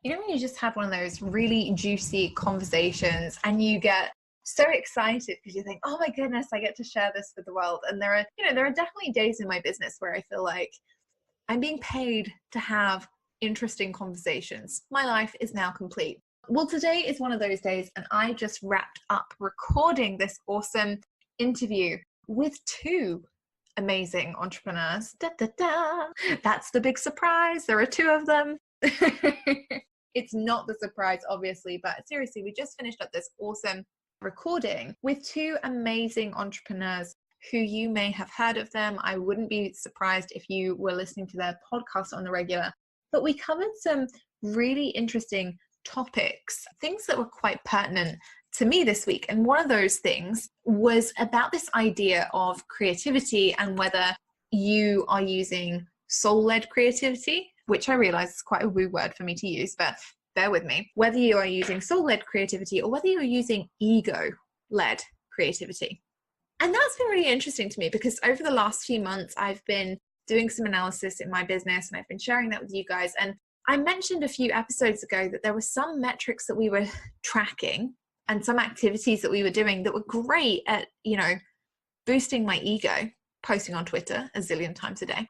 You know when you just have one of those really juicy conversations and you get so excited because you think, oh my goodness, I get to share this with the world. And there are definitely days in my business where I feel like I'm being paid to have interesting conversations. My life is now complete. Well, today is one of those days, and I just wrapped up recording this awesome interview with two amazing entrepreneurs. Da, da, da. That's the big surprise. There are two of them. It's not the surprise, obviously, but seriously, we just finished up this awesome recording with two amazing entrepreneurs who you may have heard of them. I wouldn't be surprised if you were listening to their podcast on the regular, but we covered some really interesting topics, things that were quite pertinent to me this week. And one of those things was about this idea of creativity and whether you are using soul-led creativity, which I realize is quite a woo word for me to use, but bear with me, whether you are using soul-led creativity or whether you're using ego-led creativity. And that's been really interesting to me because over the last few months, I've been doing some analysis in my business and I've been sharing that with you guys. And I mentioned a few episodes ago that there were some metrics that we were tracking and some activities that we were doing that were great at, boosting my ego, posting on Twitter a zillion times a day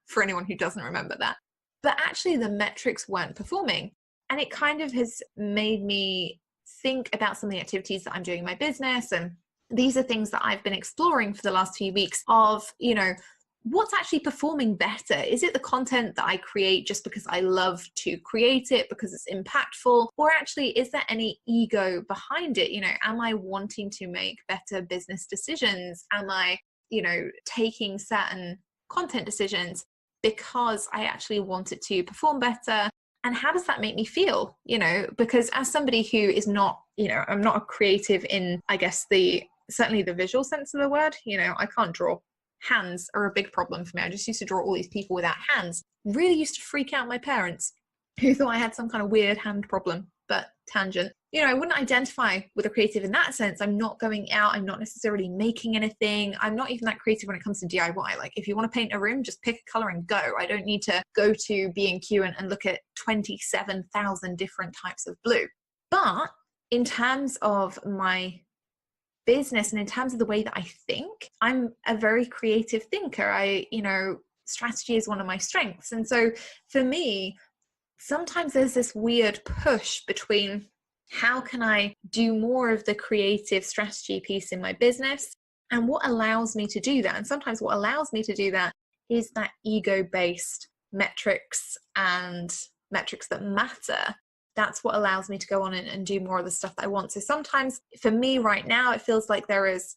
for anyone who doesn't remember that. But actually the metrics weren't performing. And it kind of has made me think about some of the activities that I'm doing in my business. And these are things that I've been exploring for the last few weeks of, what's actually performing better? Is it the content that I create just because I love to create it, because it's impactful? Or actually, is there any ego behind it? Am I wanting to make better business decisions? Am I, taking certain content decisions because I actually want it to perform better? And how does that make me feel? Because as somebody who is not, I'm not a creative in, I guess, certainly the visual sense of the word, I can't draw. Hands are a big problem for me. I just used to draw all these people without hands. Really used to freak out my parents who thought I had some kind of weird hand problem, but tangent. I wouldn't identify with a creative in that sense. I'm not going out. I'm not necessarily making anything. I'm not even that creative when it comes to DIY. Like if you want to paint a room, just pick a color and go. I don't need to go to B&Q and look at 27,000 different types of blue. But in terms of my business and in terms of the way that I think, I'm a very creative thinker. Strategy is one of my strengths. And so for me, sometimes there's this weird push between how can I do more of the creative strategy piece in my business and what allows me to do that. And sometimes what allows me to do that is that ego-based metrics and metrics that matter. That's what allows me to go on and do more of the stuff that I want. So sometimes for me right now, it feels like there is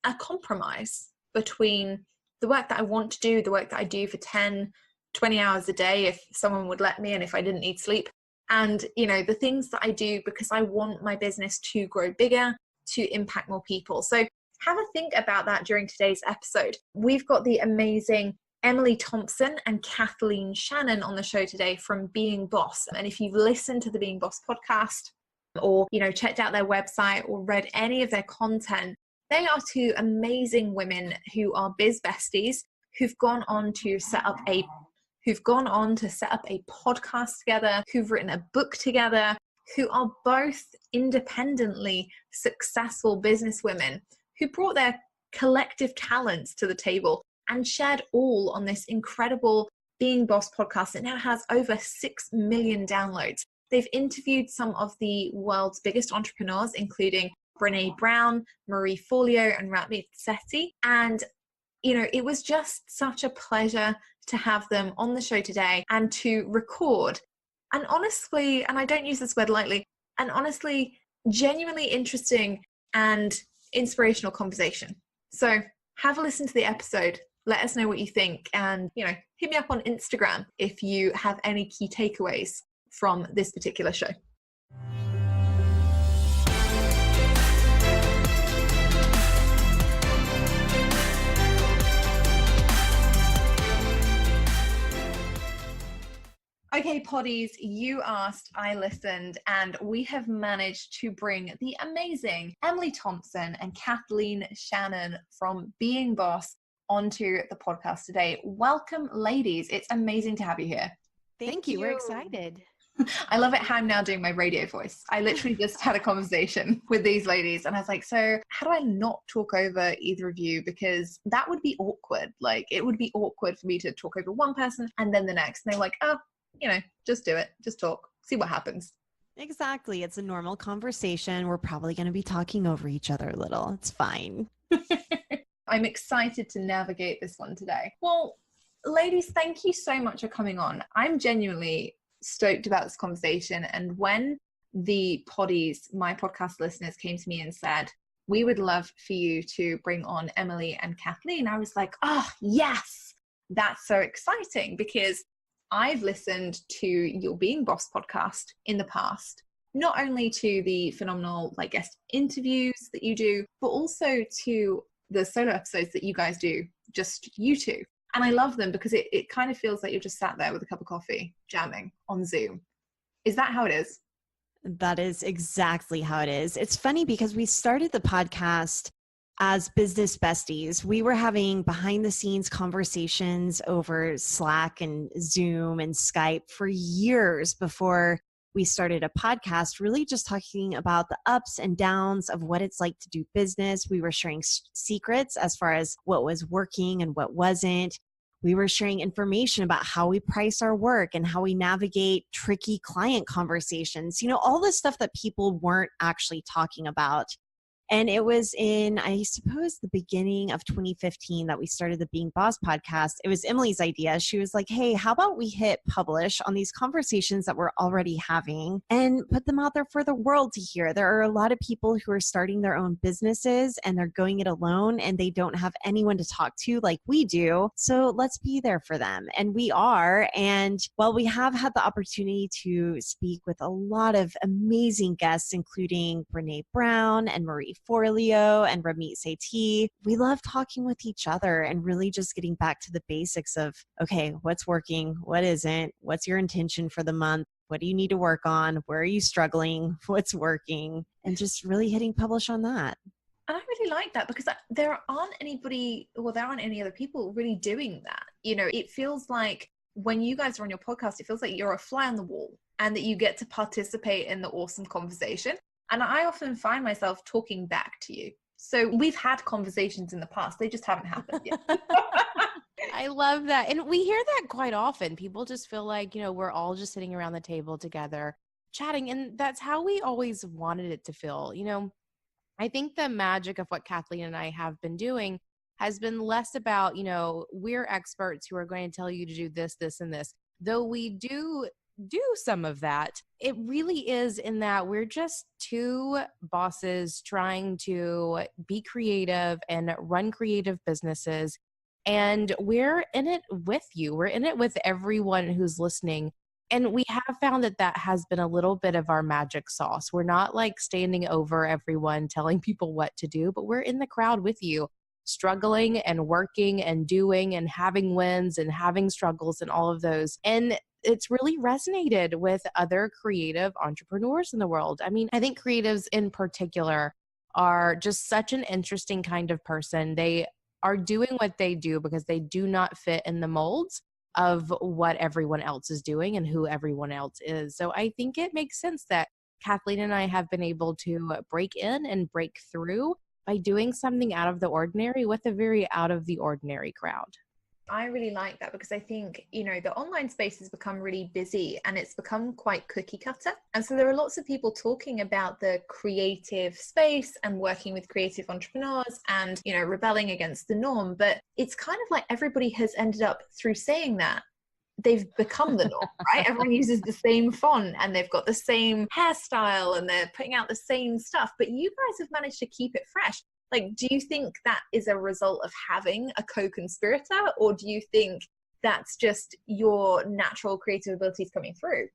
a compromise between the work that I want to do, the work that I do for 10, 20 hours a day, if someone would let me, and if I didn't need sleep, and, the things that I do because I want my business to grow bigger, to impact more people. So have a think about that during today's episode. We've got the amazing Emily Thompson and Kathleen Shannon on the show today from Being Boss. And if you've listened to the Being Boss podcast or, checked out their website or read any of their content, they are two amazing women who are biz-besties who've gone on to set up a podcast together, who've written a book together, who are both independently successful businesswomen who brought their collective talents to the table and shared all on this incredible Being Boss podcast that now has over 6 million downloads. They've interviewed some of the world's biggest entrepreneurs, including Brené Brown, Forleo and Ramit Sethi. And, it was just such a pleasure to have them on the show today and to record. And honestly, and I don't use this word lightly, and honestly, genuinely interesting and inspirational conversation. So have a listen to the episode. Let us know what you think, and hit me up on Instagram if you have any key takeaways from this particular show. Okay, Poddies, you asked, I listened, and we have managed to bring the amazing Emily Thompson and Kathleen Shannon from Being Boss onto the podcast today. Welcome, ladies. It's amazing to have you here. Thank you. We're excited. I love it how I'm now doing my radio voice. I literally just had a conversation with these ladies and I was like, so how do I not talk over either of you? Because that would be awkward. Like it would be awkward for me to talk over one person and then the next. And they're like, oh, just do it. Just talk. See what happens. Exactly. It's a normal conversation. We're probably going to be talking over each other a little. It's fine. I'm excited to navigate this one today. Well, ladies, thank you so much for coming on. I'm genuinely stoked about this conversation. And when the poddies, my podcast listeners, came to me and said, we would love for you to bring on Emily and Kathleen, I was like, oh, yes, that's so exciting, because I've listened to your Being Boss podcast in the past, not only to the phenomenal guest interviews that you do, but also to the solo episodes that you guys do, just you two. And I love them because it kind of feels like you're just sat there with a cup of coffee, jamming on Zoom. Is that how it is? That is exactly how it is. It's funny because we started the podcast as business besties. We were having behind the scenes conversations over Slack and Zoom and Skype for years before we started a podcast, really just talking about the ups and downs of what it's like to do business. We were sharing secrets as far as what was working and what wasn't. We were sharing information about how we price our work and how we navigate tricky client conversations, all the stuff that people weren't actually talking about. And it was in, I suppose, the beginning of 2015 that we started the Being Boss podcast. It was Emily's idea. She was like, hey, how about we hit publish on these conversations that we're already having and put them out there for the world to hear? There are a lot of people who are starting their own businesses and they're going it alone and they don't have anyone to talk to like we do. So let's be there for them. And we are. And while we have had the opportunity to speak with a lot of amazing guests, including Brené Brown and Forleo and Ramit Sethi, we love talking with each other and really just getting back to the basics of, okay, what's working, what isn't, what's your intention for the month, what do you need to work on, where are you struggling, what's working, and just really hitting publish on that. And I really like that because there aren't any other people really doing that. It feels like when you guys are on your podcast, it feels like you're a fly on the wall and that you get to participate in the awesome conversation. And I often find myself talking back to you. So we've had conversations in the past. They just haven't happened yet. I love that. And we hear that quite often. People just feel like, we're all just sitting around the table together chatting. And that's how we always wanted it to feel. I think the magic of what Kathleen and I have been doing has been less about, we're experts who are going to tell you to do this, this, and this. Though we do some of that, it really is in that we're just two bosses trying to be creative and run creative businesses. And we're in it with you. We're in it with everyone who's listening. And we have found that has been a little bit of our magic sauce. We're not standing over everyone telling people what to do, but we're in the crowd with you, struggling and working and doing and having wins and having struggles and all of those. And it's really resonated with other creative entrepreneurs in the world. I mean, I think creatives in particular are just such an interesting kind of person. They are doing what they do because they do not fit in the molds of what everyone else is doing and who everyone else is. So I think it makes sense that Kathleen and I have been able to break in and break through by doing something out of the ordinary with a very out of the ordinary crowd. I really like that because I think, the online space has become really busy and it's become quite cookie cutter. And so there are lots of people talking about the creative space and working with creative entrepreneurs and, rebelling against the norm. But it's kind of like everybody has ended up through saying that they've become the norm, right? Everyone uses the same font and they've got the same hairstyle and they're putting out the same stuff. But you guys have managed to keep it fresh. Do you think that is a result of having a co-conspirator, or do you think that's just your natural creative abilities coming through?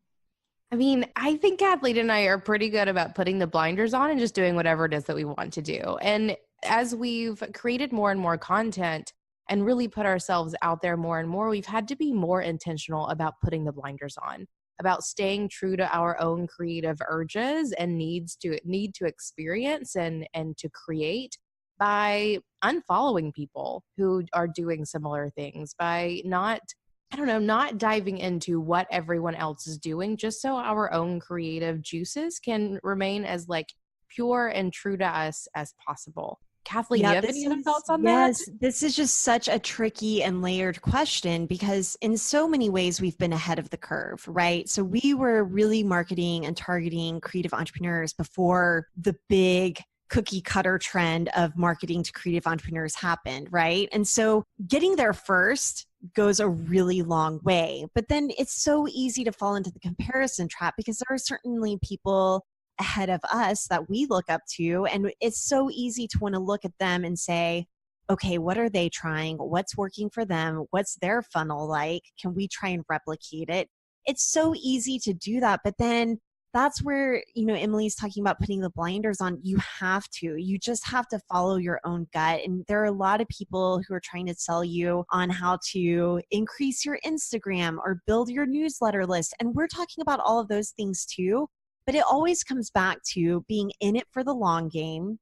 I mean, I think Kathleen and I are pretty good about putting the blinders on and just doing whatever it is that we want to do. And as we've created more and more content and really put ourselves out there more and more, we've had to be more intentional about putting the blinders on, about staying true to our own creative urges and need to experience and to create, by unfollowing people who are doing similar things, by not I don't know, not diving into what everyone else is doing, just so our own creative juices can remain as like pure and true to us as possible. Kathleen, do you have any other thoughts on that? Yes, this is just such a tricky and layered question because in so many ways we've been ahead of the curve, right? So we were really marketing and targeting creative entrepreneurs before the big cookie cutter trend of marketing to creative entrepreneurs happened, right? And so getting there first goes a really long way. But then it's so easy to fall into the comparison trap because there are certainly people ahead of us that we look up to. And it's so easy to want to look at them and say, okay, what are they trying? What's working for them? What's their funnel like? Can we try and replicate it? It's so easy to do that. But then that's where, Emily's talking about putting the blinders on. You just have to follow your own gut. And there are a lot of people who are trying to sell you on how to increase your Instagram or build your newsletter list. And we're talking about all of those things too. But it always comes back to being in it for the long game,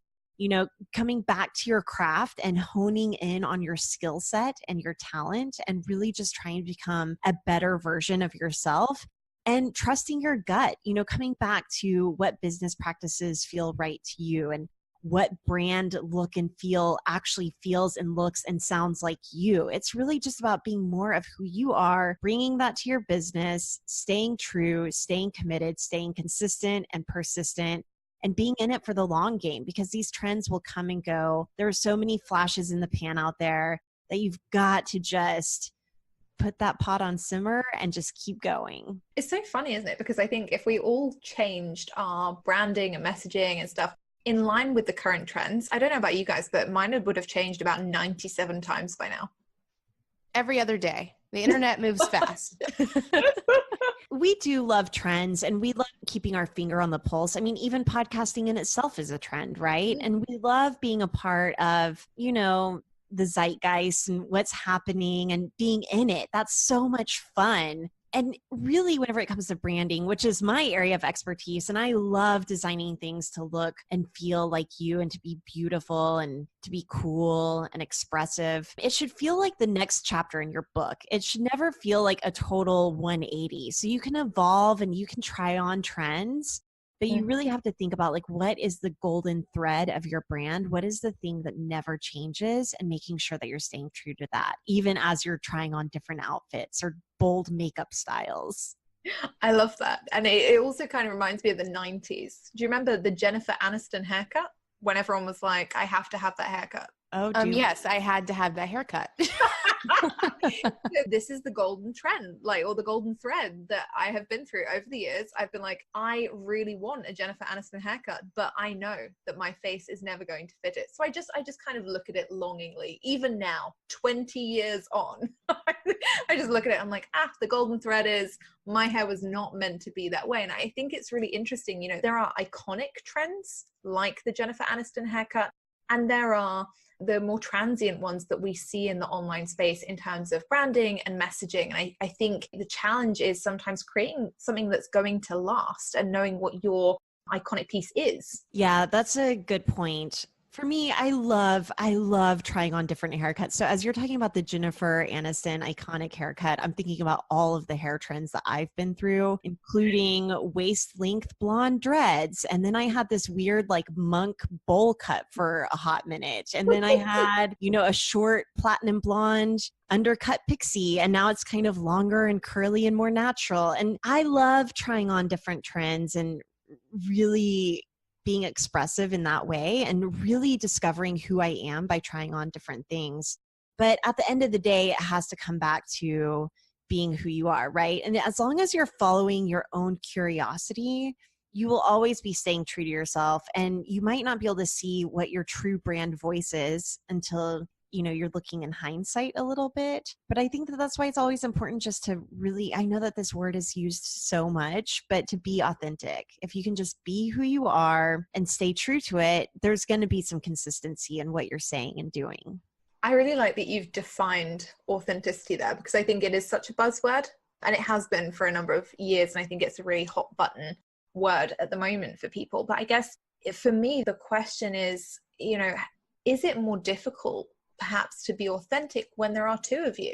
coming back to your craft and honing in on your skill set and your talent and really just trying to become a better version of yourself and trusting your gut, coming back to what business practices feel right to you and what brand look and feel actually feels and looks and sounds like you. It's really just about being more of who you are, bringing that to your business, staying true, staying committed, staying consistent and persistent, and being in it for the long game because these trends will come and go. There are so many flashes in the pan out there that you've got to just put that pot on simmer and just keep going. It's so funny, isn't it? Because I think if we all changed our branding and messaging and stuff in line with the current trends, I don't know about you guys, but mine would have changed about 97 times by now. Every other day. The internet moves fast. We do love trends and we love keeping our finger on the pulse. I mean, even podcasting in itself is a trend, right? And we love being a part of, the zeitgeist and what's happening and being in it. That's so much fun. And really, whenever it comes to branding, which is my area of expertise, and I love designing things to look and feel like you and to be beautiful and to be cool and expressive, it should feel like the next chapter in your book. It should never feel like a total 180. So you can evolve and you can try on trends, but you really have to think about what is the golden thread of your brand? What is the thing that never changes? And making sure that you're staying true to that, even as you're trying on different outfits or bold makeup styles. I love that. And it also kind of reminds me of the 90s. Do you remember the Jennifer Aniston haircut? When everyone was like, I have to have that haircut. Oh, yes, I had to have that haircut. This is the golden trend, or the golden thread that I have been through over the years. I've been like, I really want a Jennifer Aniston haircut, but I know that my face is never going to fit it. So I just kind of look at it longingly. Even now, 20 years on, I just look at it. I'm like, the golden thread is my hair was not meant to be that way. And I think it's really interesting. There are iconic trends like the Jennifer Aniston haircut, and there are the more transient ones that we see in the online space in terms of branding and messaging. And I think the challenge is sometimes creating something that's going to last and knowing what your iconic piece is. Yeah, that's a good point. For me, I love trying on different haircuts. So as you're talking about the Jennifer Aniston iconic haircut, I'm thinking about all of the hair trends that I've been through, including waist length blonde dreads. And then I had this weird monk bowl cut for a hot minute. And then I had, a short platinum blonde undercut pixie. And now it's kind of longer and curly and more natural. And I love trying on different trends and really being expressive in that way and really discovering who I am by trying on different things. But at the end of the day, it has to come back to being who you are, right? And as long as you're following your own curiosity, you will always be staying true to yourself. And you might not be able to see what your true brand voice is until you're looking in hindsight a little bit. But I think that that's why it's always important just to really, I know that this word is used so much, but to be authentic. If you can just be who you are and stay true to it, there's going to be some consistency in what you're saying and doing. I really like that you've defined authenticity there, because I think it is such a buzzword, and it has been for a number of years. And I think it's a really hot button word at the moment for people. But I guess for me, the question is, is it more difficult perhaps to be authentic when there are two of you,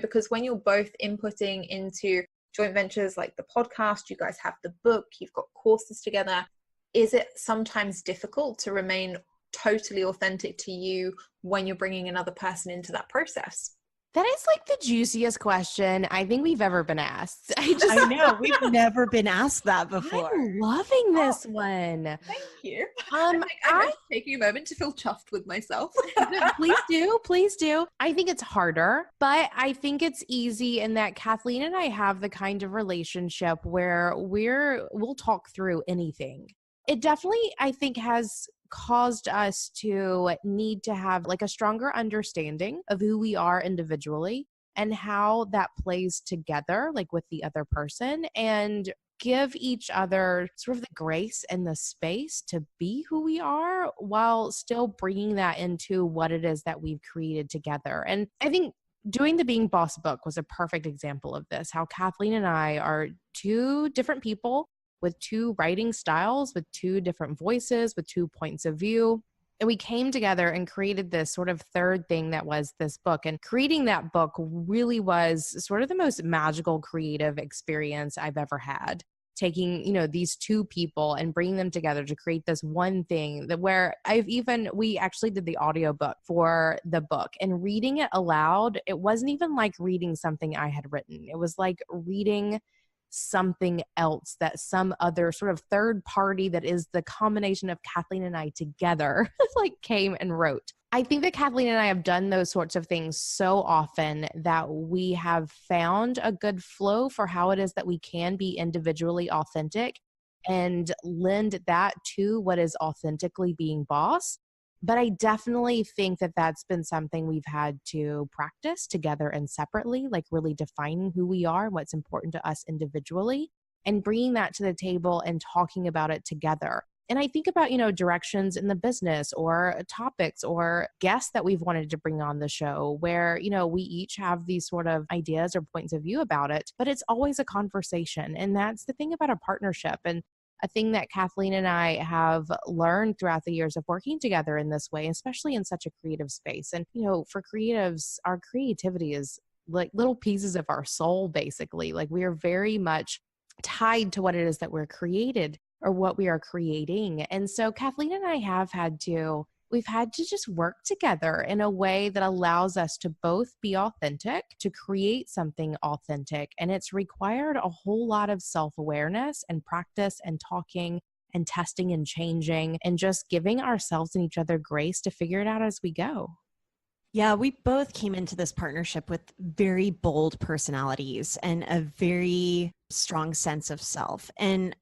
because when you're both inputting into joint ventures like the podcast, you guys have the book, you've got courses together, is it sometimes difficult to remain totally authentic to you when you're bringing another person into that process? That is like the juiciest question I think we've ever been asked. I know, we've never been asked that before. I'm loving this one. Thank you. I'm taking a moment to feel chuffed with myself. Please do. I think it's harder, but I think it's easy in that Kathleen and I have the kind of relationship where we'll talk through anything. It definitely, I think, has caused us to need to have like a stronger understanding of who we are individually and how that plays together, like with the other person, and give each other sort of the grace and the space to be who we are while still bringing that into what it is that we've created together. And I think doing the Being Boss book was a perfect example of this, how Kathleen and I are two different people with two writing styles, with two different voices, with two points of view. And we came together and created this sort of third thing that was this book. And creating that book really was sort of the most magical creative experience I've ever had. Taking, these two people and bringing them together to create this one thing that where we actually did the audiobook for the book, and reading it aloud, it wasn't even like reading something I had written. It was like reading something else that some other sort of third party that is the combination of Kathleen and I together like came and wrote. I think that Kathleen and I have done those sorts of things so often that we have found a good flow for how it is that we can be individually authentic and lend that to what is authentically being boss. But I definitely think that that's been something we've had to practice together and separately, like really defining who we are and what's important to us individually and bringing that to the table and talking about it together. And I think about, directions in the business or topics or guests that we've wanted to bring on the show where, we each have these sort of ideas or points of view about it, but it's always a conversation. And that's the thing about a partnership. And a thing that Kathleen and I have learned throughout the years of working together in this way, especially in such a creative space. And, for creatives, our creativity is like little pieces of our soul, basically. Like we are very much tied to what it is that we're created or what we are creating. And so Kathleen and I we've had to just work together in a way that allows us to both be authentic, to create something authentic. And it's required a whole lot of self-awareness and practice and talking and testing and changing and just giving ourselves and each other grace to figure it out as we go. Yeah, we both came into this partnership with very bold personalities and a very strong sense of self. And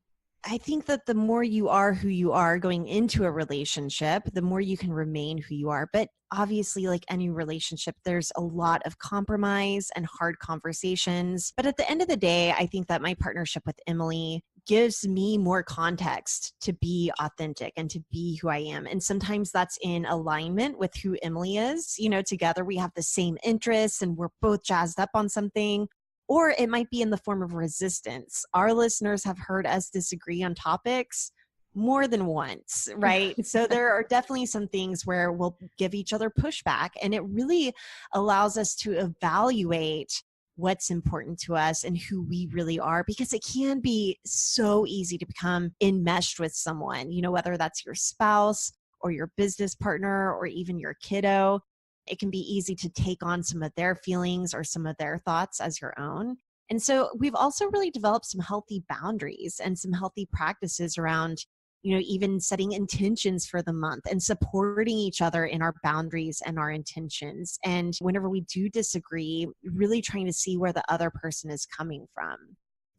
I think that the more you are who you are going into a relationship, the more you can remain who you are. But obviously, like any relationship, there's a lot of compromise and hard conversations. But at the end of the day, I think that my partnership with Emily gives me more context to be authentic and to be who I am. And sometimes that's in alignment with who Emily is. Together we have the same interests and we're both jazzed up on something. Or it might be in the form of resistance. Our listeners have heard us disagree on topics more than once, right? So there are definitely some things where we'll give each other pushback, and it really allows us to evaluate what's important to us and who we really are, because it can be so easy to become enmeshed with someone, whether that's your spouse or your business partner or even your kiddo. It can be easy to take on some of their feelings or some of their thoughts as your own. And so we've also really developed some healthy boundaries and some healthy practices around, even setting intentions for the month and supporting each other in our boundaries and our intentions. And whenever we do disagree, really trying to see where the other person is coming from.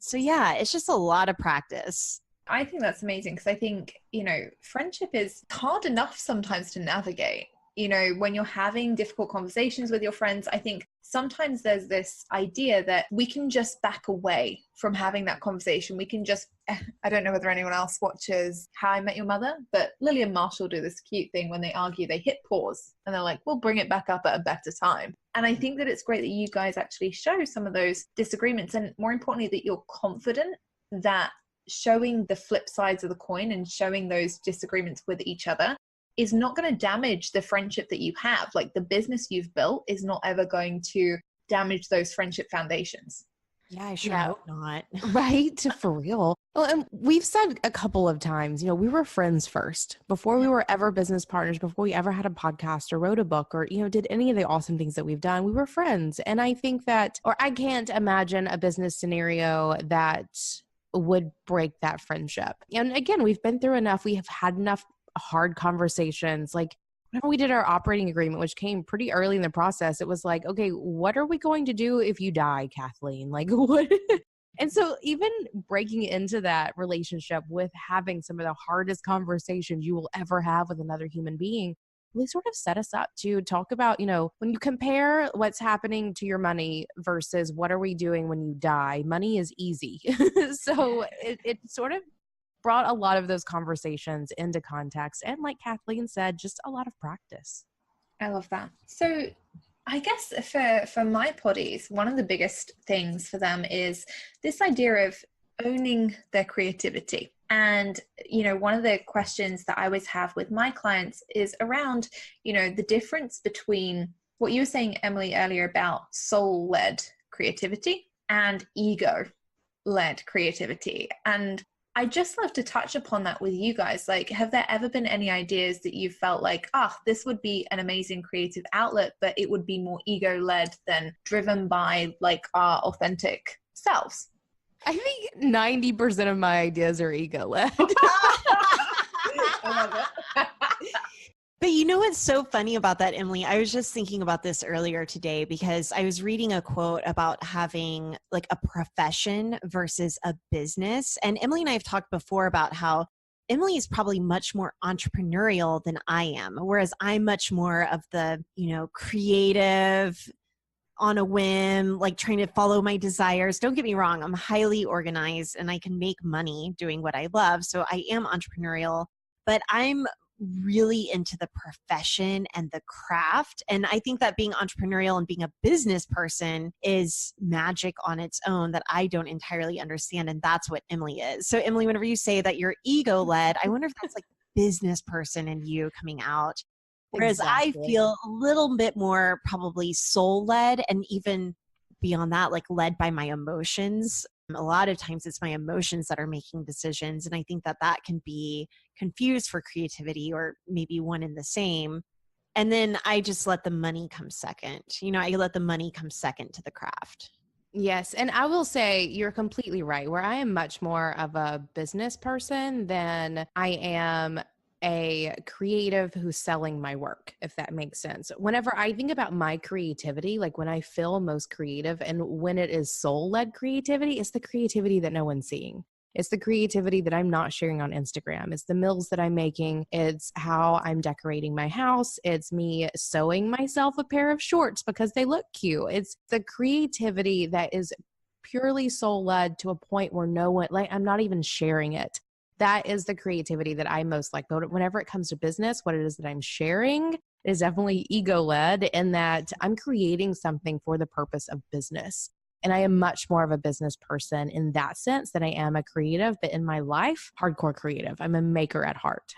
So yeah, it's just a lot of practice. I think that's amazing because I think, friendship is hard enough sometimes to navigate. When you're having difficult conversations with your friends, I think sometimes there's this idea that we can just back away from having that conversation. We can just, I don't know whether anyone else watches How I Met Your Mother, but Lily and Marshall do this cute thing when they argue, they hit pause and they're like, we'll bring it back up at a better time. And I think that it's great that you guys actually show some of those disagreements, and more importantly, that you're confident that showing the flip sides of the coin and showing those disagreements with each other is not going to damage the friendship that you have. Like the business you've built is not ever going to damage those friendship foundations. Yeah, I sure hope not. Right? For real. Well, and we've said a couple of times, we were friends first before we were ever business partners, before we ever had a podcast or wrote a book or, did any of the awesome things that we've done. We were friends. And I think that, or I can't imagine a business scenario that would break that friendship. And again, we've been through enough. We have had enough hard conversations. Like whenever we did our operating agreement, which came pretty early in the process, it was like, okay, what are we going to do if you die, Kathleen? Like what? And so even breaking into that relationship with having some of the hardest conversations you will ever have with another human being really sort of set us up to talk about, when you compare what's happening to your money versus what are we doing when you die, money is easy. So it sort of brought a lot of those conversations into context. And like Kathleen said, just a lot of practice. I love that. So I guess for my poddies, one of the biggest things for them is this idea of owning their creativity. And, one of the questions that I always have with my clients is around, the difference between what you were saying, Emily, earlier about soul-led creativity and ego-led creativity. And I just love to touch upon that with you guys. Like, have there ever been any ideas that you felt like, this would be an amazing creative outlet, but it would be more ego-led than driven by like our authentic selves? I think 90% of my ideas are ego-led. I love it. But you know what's so funny about that, Emily? I was just thinking about this earlier today because I was reading a quote about having like a profession versus a business. And Emily and I have talked before about how Emily is probably much more entrepreneurial than I am, whereas I'm much more of the, creative, on a whim, like trying to follow my desires. Don't get me wrong, I'm highly organized and I can make money doing what I love. So I am entrepreneurial, but I'm really into the profession and the craft. And I think that being entrepreneurial and being a business person is magic on its own that I don't entirely understand. And that's what Emily is. So Emily, whenever you say that you're ego-led, I wonder if that's like business person in you coming out. Whereas Exactly. I feel a little bit more probably soul-led, and even beyond that, like led by my emotions. A lot of times it's my emotions that are making decisions. And I think that that can be confused for creativity or maybe one and the same. And then I just let the money come second. I let the money come second to the craft. Yes. And I will say you're completely right, where I am much more of a business person than I am a creative who's selling my work, if that makes sense. Whenever I think about my creativity, like when I feel most creative and when it is soul-led creativity, it's the creativity that no one's seeing. It's the creativity that I'm not sharing on Instagram. It's the meals that I'm making. It's how I'm decorating my house. It's me sewing myself a pair of shorts because they look cute. It's the creativity that is purely soul-led to a point where no one, like I'm not even sharing it. That is the creativity that I most like. But whenever it comes to business, what it is that I'm sharing is definitely ego-led in that I'm creating something for the purpose of business. And I am much more of a business person in that sense than I am a creative. But in my life, hardcore creative. I'm a maker at heart.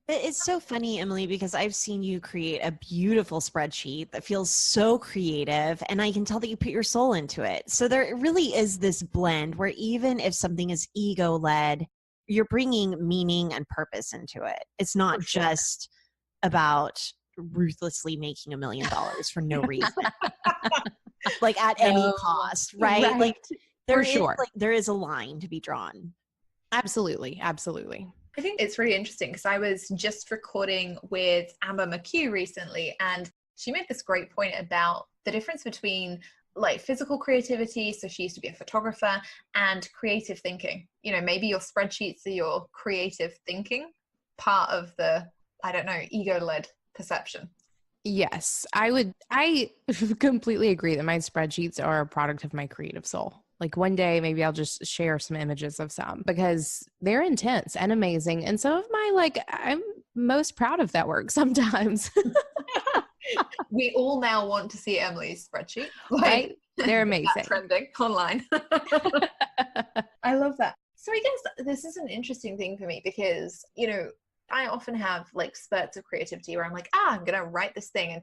It's so funny, Emily, because I've seen you create a beautiful spreadsheet that feels so creative, and I can tell that you put your soul into it. So there really is this blend where even if something is ego-led, you're bringing meaning and purpose into it. It's not just about ruthlessly making $1 million for no reason, like at any cost, right? Like there is a line to be drawn. Absolutely. Absolutely. I think it's really interesting because I was just recording with Amber McHugh recently, and she made this great point about the difference between like physical creativity. So she used to be a photographer, and creative thinking. Maybe your spreadsheets are your creative thinking part of the, I don't know, ego-led perception. Yes, I completely agree that my spreadsheets are a product of my creative soul. Like one day, maybe I'll just share some images of some because they're intense and amazing. And some of my, I'm most proud of that work sometimes. We all now want to see Emily's spreadsheet. Right? They're amazing. Trending online. I love that. So I guess this is an interesting thing for me because, I often have like spurts of creativity where I'm like, I'm going to write this thing. And,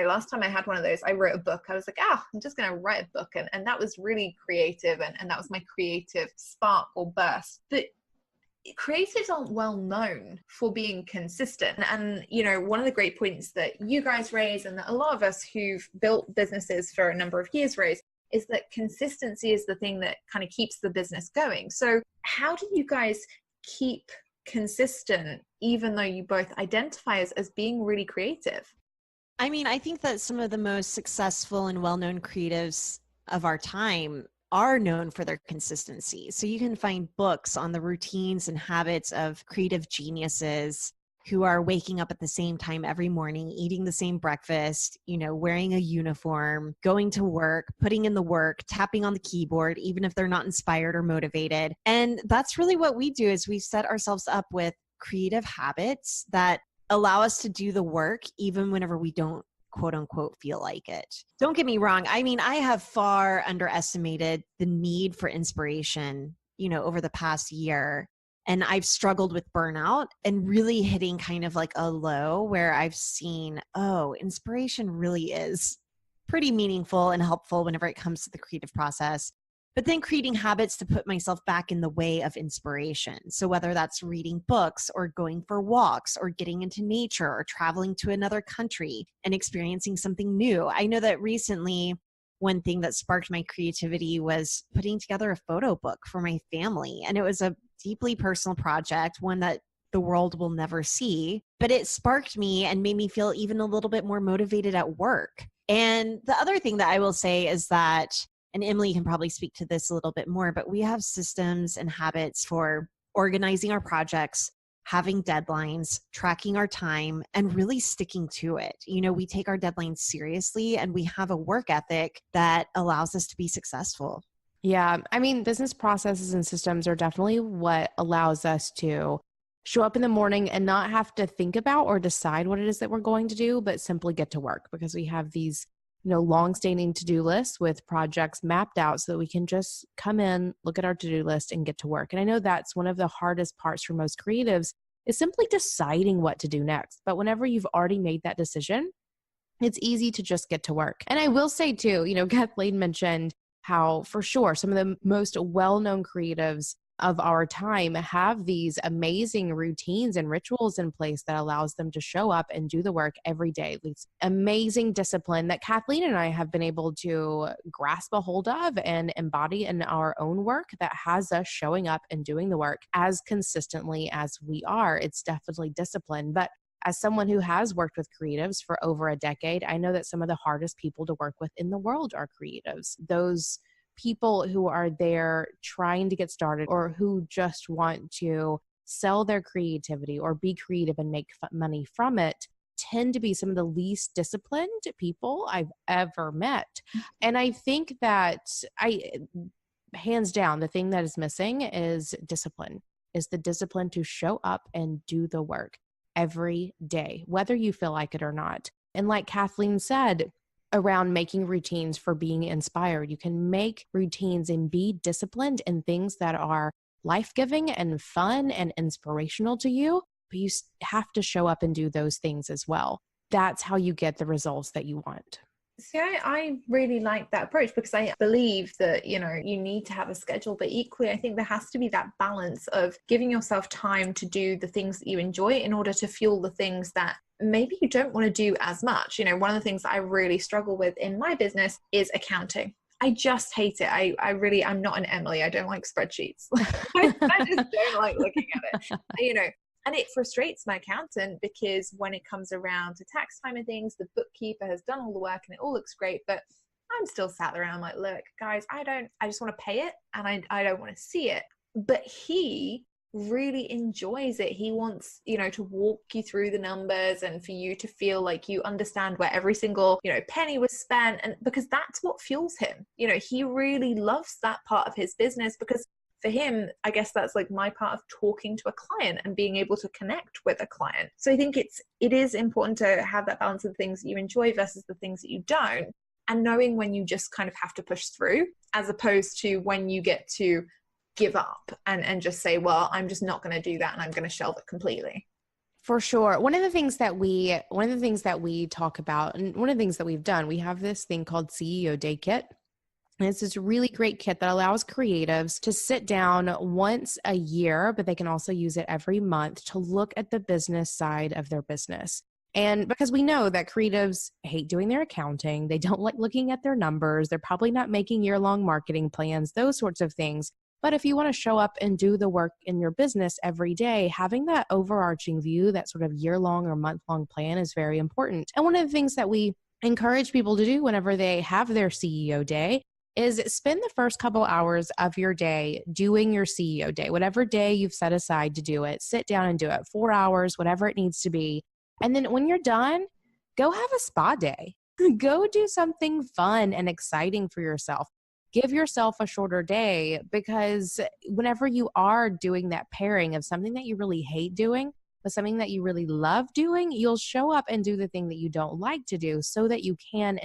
last time I had one of those, I wrote a book. I was like, I'm just going to write a book. And that was really creative. And that was my creative spark or burst. But creatives aren't well known for being consistent. And, one of the great points that you guys raise and that a lot of us who've built businesses for a number of years raise is that consistency is the thing that kind of keeps the business going. So how do you guys keep consistent, even though you both identify as being really creative? I mean, I think that some of the most successful and well-known creatives of our time are known for their consistency. So you can find books on the routines and habits of creative geniuses who are waking up at the same time every morning, eating the same breakfast, wearing a uniform, going to work, putting in the work, tapping on the keyboard, even if they're not inspired or motivated. And that's really what we do, is we set ourselves up with creative habits that allow us to do the work even whenever we don't quote unquote feel like it. Don't get me wrong. I mean, I have far underestimated the need for inspiration, over the past year. And I've struggled with burnout and really hitting kind of like a low where I've seen, inspiration really is pretty meaningful and helpful whenever it comes to the creative process. But then creating habits to put myself back in the way of inspiration. So whether that's reading books or going for walks or getting into nature or traveling to another country and experiencing something new. I know that recently, one thing that sparked my creativity was putting together a photo book for my family. And it was a deeply personal project, one that the world will never see, but it sparked me and made me feel even a little bit more motivated at work. And the other thing that I will say is that, and Emily can probably speak to this a little bit more, but we have systems and habits for organizing our projects, having deadlines, tracking our time, and really sticking to it. We take our deadlines seriously and we have a work ethic that allows us to be successful. Yeah. I mean, business processes and systems are definitely what allows us to show up in the morning and not have to think about or decide what it is that we're going to do, but simply get to work, because we have these long-standing to-do lists with projects mapped out so that we can just come in, look at our to-do list and get to work. And I know that's one of the hardest parts for most creatives, is simply deciding what to do next. But whenever you've already made that decision, it's easy to just get to work. And I will say too, Kathleen mentioned how for sure some of the most well-known creatives of our time have these amazing routines and rituals in place that allows them to show up and do the work every day. It's amazing discipline that Kathleen and I have been able to grasp a hold of and embody in our own work that has us showing up and doing the work as consistently as we are. It's definitely discipline. But as someone who has worked with creatives for over a decade, I know that some of the hardest people to work with in the world are creatives. Those people who are there trying to get started or who just want to sell their creativity or be creative and make money from it tend to be some of the least disciplined people I've ever met. And I think that hands down, the thing that is missing is discipline, is the discipline to show up and do the work every day, whether you feel like it or not. And like Kathleen said, around making routines for being inspired. You can make routines and be disciplined in things that are life-giving and fun and inspirational to you, but you have to show up and do those things as well. That's how you get the results that you want. See, I really like that approach, because I believe that, you need to have a schedule, but equally, I think there has to be that balance of giving yourself time to do the things that you enjoy in order to fuel the things that maybe you don't want to do as much. One of the things that I really struggle with in my business is accounting. I just hate it. I'm not an Emily. I don't like spreadsheets. I just don't like looking at it, And it frustrates my accountant, because when it comes around to tax time and things, the bookkeeper has done all the work and it all looks great, but I'm still sat there and I'm like, look, guys, I just want to pay it and I don't want to see it. But he really enjoys it. He wants, to walk you through the numbers and for you to feel like you understand where every single, penny was spent. And because that's what fuels him. He really loves that part of his business, because for him, I guess that's like my part of talking to a client and being able to connect with a client. So I think it is important to have that balance of the things that you enjoy versus the things that you don't, and knowing when you just kind of have to push through, as opposed to when you get to give up and just say, well, I'm just not going to do that and I'm going to shelve it completely. For sure. One of the things that we talk about, and one of the things that we've done, we have this thing called CEO Day Kit. And it's this really great kit that allows creatives to sit down once a year, but they can also use it every month to look at the business side of their business. And because we know that creatives hate doing their accounting, they don't like looking at their numbers, they're probably not making year-long marketing plans, those sorts of things. But if you want to show up and do the work in your business every day, having that overarching view, that sort of year-long or month-long plan is very important. And one of the things that we encourage people to do whenever they have their CEO day is spend the first couple hours of your day doing your CEO day, whatever day you've set aside to do it, sit down and do it, 4 hours, whatever it needs to be. And then when you're done, go have a spa day. Go do something fun and exciting for yourself. Give yourself a shorter day, because whenever you are doing that pairing of something that you really hate doing with something that you really love doing, you'll show up and do the thing that you don't like to do so that you can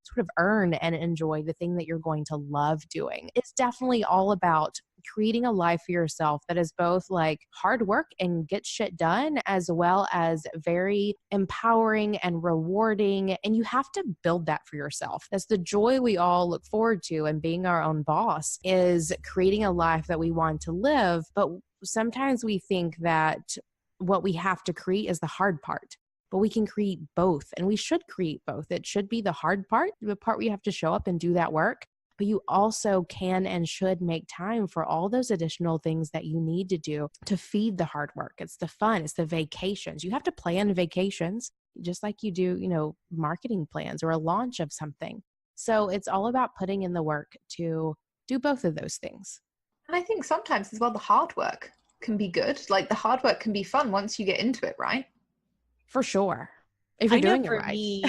sort of earn and enjoy the thing that you're going to love doing. It's definitely all about creating a life for yourself that is both like hard work and get shit done, as well as very empowering and rewarding. And you have to build that for yourself. That's the joy we all look forward to. And being our own boss is creating a life that we want to live. But sometimes we think that what we have to create is the hard part. But we can create both, and we should create both. It should be the hard part, the part where you have to show up and do that work, but you also can and should make time for all those additional things that you need to do to feed the hard work. It's the fun, it's the vacations. You have to plan vacations just like you do, marketing plans or a launch of something. So it's all about putting in the work to do both of those things. And I think sometimes as well, the hard work can be good. Like the hard work can be fun once you get into it, right? For sure. If you're doing it right.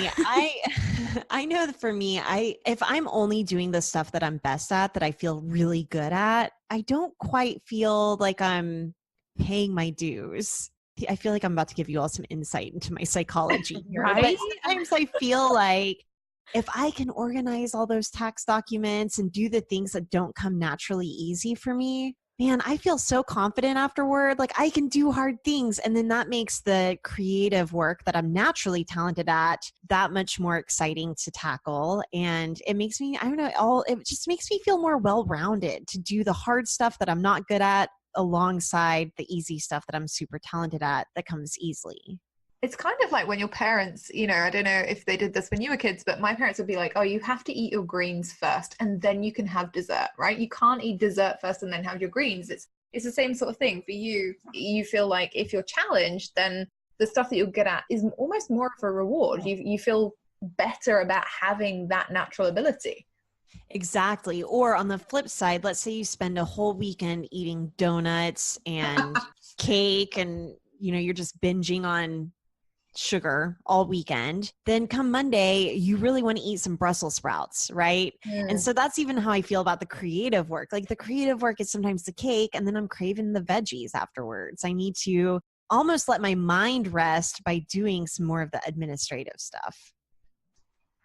I know that for me, if I'm only doing the stuff that I'm best at, that I feel really good at, I don't quite feel like I'm paying my dues. I feel like I'm about to give you all some insight into my psychology here. Right? But sometimes I feel like if I can organize all those tax documents and do the things that don't come naturally easy for me, man, I feel so confident afterward. Like I can do hard things. And then that makes the creative work that I'm naturally talented at that much more exciting to tackle. And it makes me, it just makes me feel more well-rounded to do the hard stuff that I'm not good at alongside the easy stuff that I'm super talented at that comes easily. It's kind of like when your parents, I don't know if they did this when you were kids, but my parents would be like, oh, you have to eat your greens first and then you can have dessert, right? You can't eat dessert first and then have your greens. It's the same sort of thing for you. You feel like if you're challenged, then the stuff that you're good at is almost more of a reward. You feel better about having that natural ability. Exactly. Or on the flip side, let's say you spend a whole weekend eating donuts and cake and, you're just binging on sugar all weekend. Then come Monday, you really want to eat some Brussels sprouts, right? And so that's even how I feel about the creative work. Like the creative work is sometimes the cake, and then I'm craving the veggies afterwards. I need to almost let my mind rest by doing some more of the administrative stuff.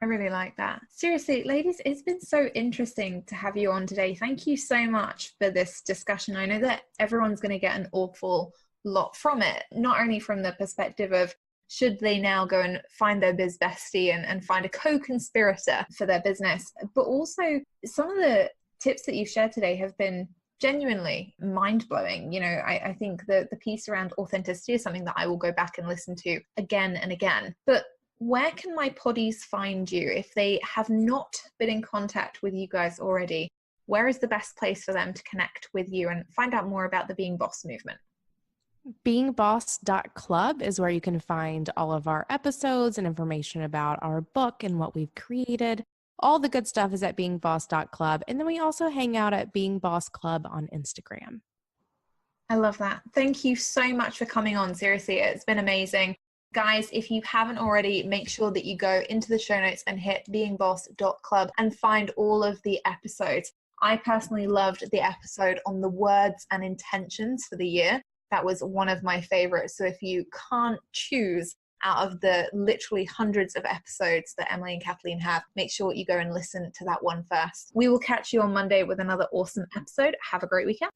I really like that. Seriously, ladies, it's been so interesting to have you on today. Thank you so much for this discussion. I know that everyone's going to get an awful lot from it, not only from the perspective of should they now go and find their biz bestie and find a co-conspirator for their business, but also some of the tips that you've shared today have been genuinely mind-blowing. I think the piece around authenticity is something that I will go back and listen to again and again. But where can my poddies find you if they have not been in contact with you guys already? Where is the best place for them to connect with you and find out more about the Being Boss movement? beingboss.club is where you can find all of our episodes and information about our book and what we've created. All the good stuff is at beingboss.club. And then we also hang out at Being Boss Club on Instagram. I love that. Thank you so much for coming on. Seriously, it's been amazing. Guys, if you haven't already, make sure that you go into the show notes and hit beingboss.club and find all of the episodes. I personally loved the episode on the words and intentions for the year. That was one of my favorites. So if you can't choose out of the literally hundreds of episodes that Emily and Kathleen have, make sure you go and listen to that one first. We will catch you on Monday with another awesome episode. Have a great weekend.